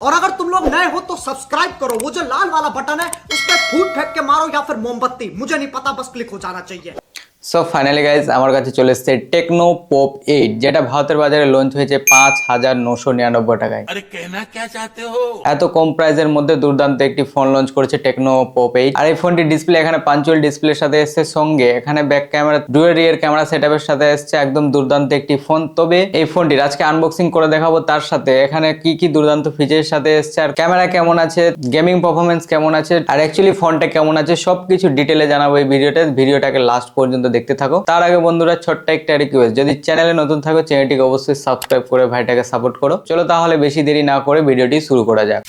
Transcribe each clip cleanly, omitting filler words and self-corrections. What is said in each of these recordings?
और अगर तुम लोग नए हो तो सब्सक्राइब करो, वो जो लाल वाला बटन है उस पर फूट फेंक के मारो या फिर मोमबत्ती, मुझे नहीं पता, बस क्लिक हो जाना चाहिए। সো ফাইনালি গাইজ আমার কাছে চলে এসেছে টেকনো পপ 8 যেটা ভারতের বাজারে লঞ্চ হয়েছে ৫,৯৯৯ টাকায়। अरे कहना क्या चाहते हो? এত কম প্রাইসের মধ্যে দুর্দান্ত একটি ফোন লঞ্চ করেছে টেকনো পপ 8। আর এই ফোনটি ডিসপ্লে এখানে পাঞ্চুয়াল ডিসপ্লের সাথে এসেছে, সঙ্গে এখানে back camera dual rear camera সেটআপের সাথে এসেছে, একদম দুর্দান্ত একটি ফোন। তবে এই ফোনটির আজকে আনবক্সিং করে দেখাবো, তার সাথে এখানে কি কি দুর্দান্ত ফিচারের সাথে এসেছে, আর ক্যামেরা কেমন আছে, গেমিং পারফরমেন্স কেমন আছে, আর অ্যাকচুয়ালি ফোনটা কেমন আছে সবকিছু ডিটেলে জানাবো এই ভিডিওটাকে লাস্ট পর্যন্ত দেখতে থাকো। তার আগে বন্ধুরা ছোট্ট একটা রিকোয়েস্ট, যদি চ্যানেলে নতুন থাকো চ্যানেলটিকে অবশ্যই সাবস্ক্রাইব করে ভাইটাকে সাপোর্ট করো। চলো তাহলে বেশি দেরি না করে ভিডিওটি শুরু করা যাক।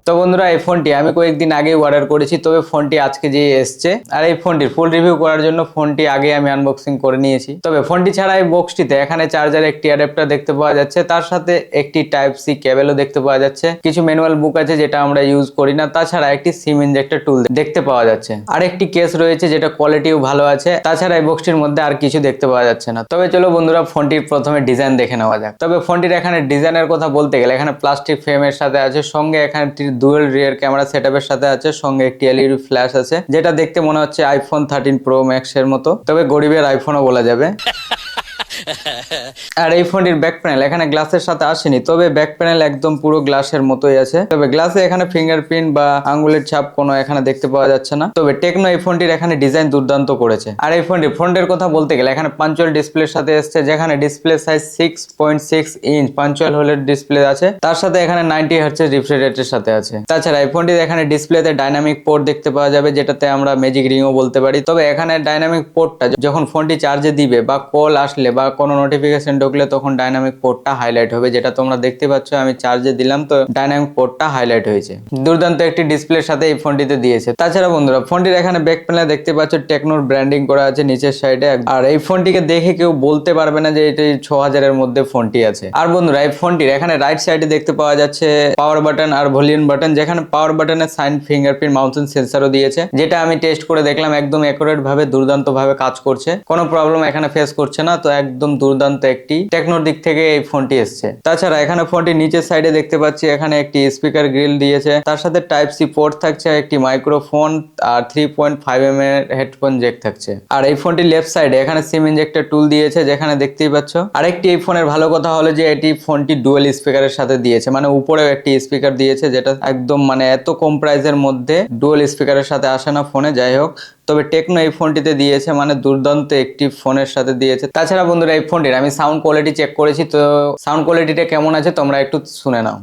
তো বন্ধুরা এই ফোনটি আমি কয়েকদিন আগে অর্ডার করেছি, তবে ফোনটি আজকে যে এসছে। আর এই ফোনটির ফুল রিভিউ করার জন্য ফোনটি আগে আমি আনবক্সিং করে নিয়েছি। তবে ফোনটি ছাড়া এই বক্সটিতে এখানে চার্জার, একটি অ্যাডাপ্টার দেখতে পাওয়া যাচ্ছে, তার সাথে একটি টাইপ সি কেবলও দেখতে পাওয়া যাচ্ছে, কিছু ম্যানুয়াল বুক আছে যেটা আমরা ইউজ করি না, তাছাড়া একটি সিম ইনজেক্টর টুল দেখতে পাওয়া যাচ্ছে, আর একটি কেস রয়েছে যেটা কোয়ালিটিও ভালো আছে। তাছাড়া এই বক্সটির মধ্যে আর কিছু দেখতে পাওয়া যাচ্ছে না। তবে চলো বন্ধুরা ফোনটির প্রথমে ডিজাইন দেখে নেওয়া যাক। তবে ফোনটির এখানে ডিজাইনের কথা বলতে গেলে এখানে প্লাস্টিক ফ্রেমের সাথে আছে, সঙ্গে এখানে ডুয়াল রিয়ার ক্যামেরা সেটআপের সাথে আছে, সঙ্গে একটি এলইডি ফ্ল্যাশ আছে, যেটা দেখতে মনে হচ্ছে আইফোন 13 প্রো ম্যাক্স এর মতো, তবে গরিবের আইফোনও বলা যাবে। আর এই ফোনটির ব্যাক প্যানেল এখানে গ্লাসের সাথে আসেনি, তবে ব্যাক প্যানেল একদম পুরো গ্লাসের মতোই আছে। তবে গ্লাসে এখানে ফিঙ্গারপ্রিন্ট বা আঙ্গুলের ছাপ কোনো এখানে দেখতে পাওয়া যাচ্ছে না। তবে টেকনো এই ফোনটির এখানে ডিজাইন দুর্দান্ত করেছে। আর এই ফোনটির ফ্রন্টের কথা বলতে গেলে এখানে পাঞ্চুয়াল ডিসপ্লের সাথে এসেছে, যেখানে ডিসপ্লে সাইজ 6.6 ইঞ্চ পাঞ্চুয়াল হোলের ডিসপ্লে আছে, তার সাথে এখানে 90 হার্টজের রিফ্রেশ রেটের সাথে আছে। তাছাড়া এই ফোনটির এখানে ডিসপ্লেতে ডাইনামিক পোর্ট দেখতে পাওয়া যাবে, যেটাতে আমরা ম্যাজিক রিংও বলতে পারি। তবে এখানে ডাইনামিক পোর্টটা যখন ফোনটি চার্জে দিবে বা কল আসলে বা কোনো নোটিফিকেশন ঢুকলে তখন ডাইনামিক পোর্টটা হাইলাইট হবে, যেটা তোমরা দেখতে পাচ্ছ। আমি চার্জে দিলাম তো ডাইনামিক পোর্টটা হাইলাইট হয়েছে। দুর্দান্ত একটি ডিসপ্লের সাথে এই ফোনটিতে দিয়েছে। তাছাড়া বন্ধুরা ফোনটির এখানে ব্যাক প্যানেলে দেখতে পাচ্ছ টেকনোর ব্র্যান্ডিং করা আছে নিচের সাইডে। আর এই ফোনটিকে দেখে কেউ বলতে পারবে না যে এটি 6000 এর মধ্যে ফোনটি আছে। আর বন্ধুরা এই ফোনটির এখানে রাইট সাইডে দেখতে পাওয়া যাচ্ছে পাওয়ার বাটন আর ভলিউম বাটন, যেখানে পাওয়ার বাটনের সাইন ফিঙ্গারপ্রিন্ট মাউন্টেন সেন্সরও দিয়েছে, যেটা আমি টেস্ট করে দেখলাম একদম অ্যাকুরেট ভাবে দুর্দান্ত ভাবে কাজ করছে, কোনো প্রবলেম এখানে ফেস করছে না। তো একদম দুর্দান্ত একটি টেকনোর দিক থেকে এই ফোনটি এসছে। তাছাড়া এখানে ফোনটি নিচের সাইডে দেখতে পাচ্ছি এখানে একটি স্পিকার গ্রিল দিয়েছে, তার সাথে টাইপ সি পোর্ট থাকছে, একটি মাইক্রোফোন আর 3.5 mm এর হেডফোন জ্যাক থাকছে। আর এই ফোনটি লেফট সাইডে এখানে সিম ইনজেক্টর টুল দিয়েছে, যেখানে দেখতেই পাচ্ছ। আরেকটি এই ফোনের ভালো কথা হলো যে এটি ফোনটি ডুয়াল স্পিকারের সাথে দিয়েছে, মানে উপরেও একটি স্পিকার দিয়েছে, যেটা একদম মানে এত কম প্রাইসের মধ্যে ডুয়াল স্পিকারের সাথে আসে না ফোনে। যাই হোক, তবে টেকনো এই ফোনটিতে দিয়েছে, মানে দুর্দান্ত একটি ফোনের সাথে দিয়েছে। তাছাড়া বন্ধুরা এই ফোনটির আমি সাউন্ড কোয়ালিটি চেক করেছি, তো সাউন্ড কোয়ালিটিটা কেমন আছে তোমরা একটু শুনে নাও।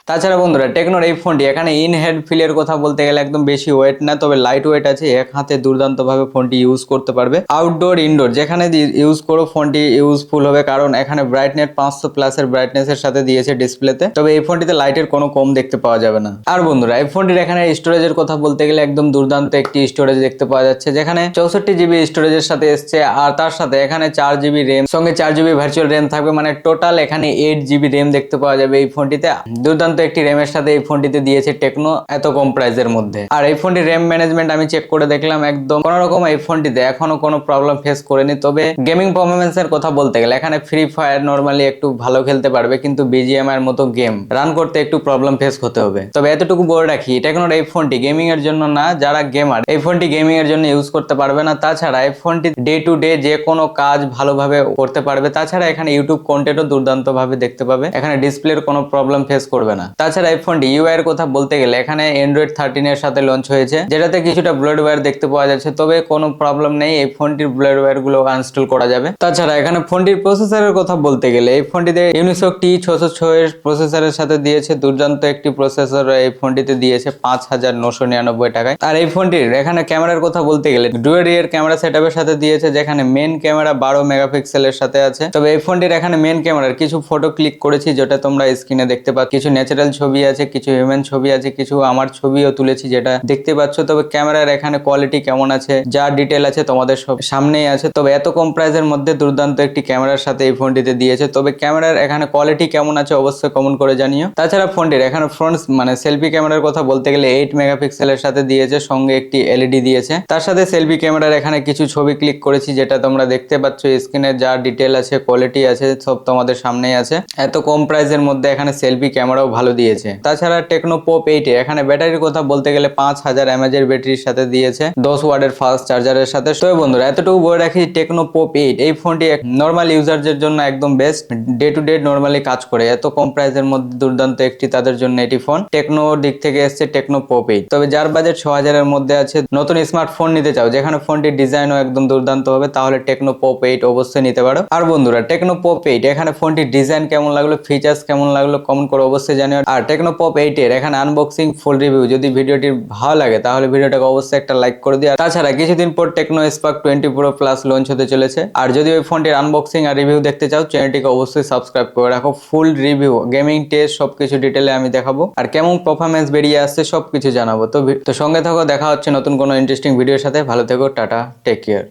তাছাড়া বন্ধুরা টেকনোর এই ফোনটি এখানে ইন হেড ফিলের কথা বলতে গেলে একদম বেশি ওয়েট না, তবে লাইট ওয়েট আছে, এক হাতে দুর্দান্ত ভাবে ফোনটি ইউজ করতে পারবে। আউটডোর ইনডোর যেখানে ইউজ করো ফোনটি ইউজফুল হবে, কারণ এখানে ব্রাইটনেস 500 প্লাস এর ব্রাইটনেস এর সাথে দিয়েছে ডিসপ্লেতে। তবে এই ফোনটিতে লাইটের কোনো কম দেখতে পাওয়া যাবে না। আর বন্ধুরা এই ফোনটির এখানে স্টোরেজের কথা বলতে গেলে একদম দুর্দান্ত একটি স্টোরেজ দেখতে পাওয়া যাচ্ছে, যেখানে 64 জিবি স্টোরেজের সাথে এসছে, আর তার সাথে এখানে 4 জিবি র্যাম, সঙ্গে 4 জিবি ভার্চুয়াল র্যাম থাকবে, মানে টোটাল এখানে 8 জিবি র্যাম দেখতে পাওয়া যাবে এই ফোনটিতে। দুর্দান্ত একটি র্যামের সাথে এই ফোনটিতে দিয়েছে টেকনো এত কম প্রাইসের মধ্যে। আর এই ফোনটির র্যাম ম্যানেজমেন্ট আমি চেক করে দেখলাম, একদম কোন রকম এই ফোনটিতে এখনো কোনো প্রবলেম ফেস করেনি। তবে গেমিং পারফরমেন্স এর কথা বলতে গেলে এখানে ফ্রি ফায়ার নরমালি একটু ভালো খেলতে পারবে, কিন্তু বিজিএম এর মতো গেম রান করতে একটু প্রবলেম ফেস হতে হবে। তবে এতটুকু বলে রাখি, টেকনোর এই ফোনটি গেমিং এর জন্য না, যারা গেমার এই ফোনটি গেমিং এর জন্য ইউজ করতে পারবে না। তাছাড়া এই ফোনটি ডে টু ডে যে কোনো কাজ ভালোভাবে করতে পারবে। তাছাড়া এখানে ইউটিউব কন্টেন্টও দুর্দান্ত ভাবে দেখতে পাবে, এখানে ডিসপ্লের কোনো প্রবলেম ফেস করবে না। তাছাড়া এই ফোনটি ইউআই এর কথা বলতে গেলে এখানে অ্যান্ড্রয়েড 13 এর সাথে লঞ্চ হয়েছে, যেটাতে কিছুটা ব্লডওয়্যার দেখতে পাওয়া যাচ্ছে, তবে কোনো প্রবলেম নেই, এই ফোনটির ব্লডওয়্যার গুলো আনইনস্টল করা যাবে। তাছাড়া এখানে ফোনটির প্রসেসরের কথা বলতে গেলে এই ফোনটিতে ইউনিসক T606 এর প্রসেসরের সাথে দিয়েছে, দুর্দান্ত একটি প্রসেসর এই ফোনটিতে দিয়েছে ৫,৯৯৯ টাকায়। আর এই ফোনটির এখানে ক্যামেরার কথা বলতে গেলে ডুয়াল রিয়ার ক্যামেরা সেটআপের সাথে দিয়েছে, যেখানে মেন ক্যামেরা 12 মেগাপিক্সেলের সাথে আছে। তবে এই ফোনটির এখানে মেন ক্যামেরার কিছু ফটো ক্লিক করেছি, যেটা তোমরা স্ক্রিনে দেখতে পাচ্ছ, কিছু ন্যাচারাল ন্যাচারাল ছবি আছে, কিছু হিউম্যান ছবি আছে, কিছু আমার ছবিও তুলেছি যেটা দেখতে পাচ্ছ। তবে ক্যামেরার এখানে কোয়ালিটি কেমন আছে, যা ডিটেল আছে তোমাদের সব সামনেই আছে। তবে এত কম প্রাইসের মধ্যে দুর্দান্ত একটি ক্যামেরার সাথে এই ফোনটিতে দিয়েছে। তবে ক্যামেরার এখানে কোয়ালিটি কেমন আছে অবশ্যই কমেন্ট করে জানিও। তাছাড়া ফোনটির এখানে ফ্রন্ট মানে সেলফি ক্যামেরার কথা বলতে গেলে 8 মেগাপিক্সেলের সাথে দিয়েছে, সঙ্গে একটি এলইডি দিয়েছে। তার সাথে সেলফি ক্যামেরার এখানে কিছু ছবি ক্লিক করেছি যেটা তোমরা দেখতে পাচ্ছ স্ক্রিনে, যা ডিটেল আছে কোয়ালিটি আছে সব তোমাদের সামনেই আছে। এত কম প্রাইসের মধ্যে এখানে সেলফি ক্যামেরাও ভালো দিয়েছে। তাছাড়া টেকনো পপ 8 এখানে ব্যাটারির কথা বলতে গেলে 5000 mAh এর ব্যাটারির সাথে দিয়েছে, 10 ওয়াটের ফাস্ট চার্জারের সাথে। তো বন্ধুরা এতটুকু বলে রাখি, টেকনো পপ 8 এই ফোনটি নর্মাল ইউজারদের জন্য একদম best, day to day normally কাজ করে। এত কম প্রাইসের মধ্যে দুর্দান্ত একটি তাদের জন্য এটি ফোন। টেকনো দিক থেকে এসছে টেকনো পপ 8। তবে যার বাজেট 6000 এর মধ্যে আছে, নতুন স্মার্টফোন নিতে চাও যেখানে ফোনটির ডিজাইনও একদম দুর্দান্ত হবে, তাহলে টেকনো পপ 8 অবশ্যই নিতে পারো। আর বন্ধুরা টেকনো পপ 8 এখানে ফোনটির ডিজাইন কেমন লাগলো, ফিচার্স কেমন লাগলো কমেন্ট করে অবশ্যই জানিও। আর টেকনো পপ 8 এর এখানে আনবক্সিং ফুল রিভিউ যদি ভিডিওটি ভালো লাগে তাহলে ভিডিওটাকে অবশ্যই একটা লাইক করে দিও। তাছাড়া কিছুদিন পর Tecno Spark 20 pro plus launch হতে চলেছে। আর যদি ওই ফোনটির আনবক্সিং আর রিভিউ দেখতে চাও চ্যানেলটিকে অবশ্যই সাবস্ক্রাইব করে রাখো। ফুল রিভিউ, গেমিং টেস্ট সবকিছু ডিটেলে আমি দেখাবো, আর কেমন পারফরমেন্স বেরিয়ে আসছে সবকিছু জানাবো। তো সঙ্গে থাকো, দেখা হচ্ছে নতুন কোনো ইন্টারেস্টিং ভিডিওর সাথে। ভালো থেকো, টাটা, টেক কেয়ার।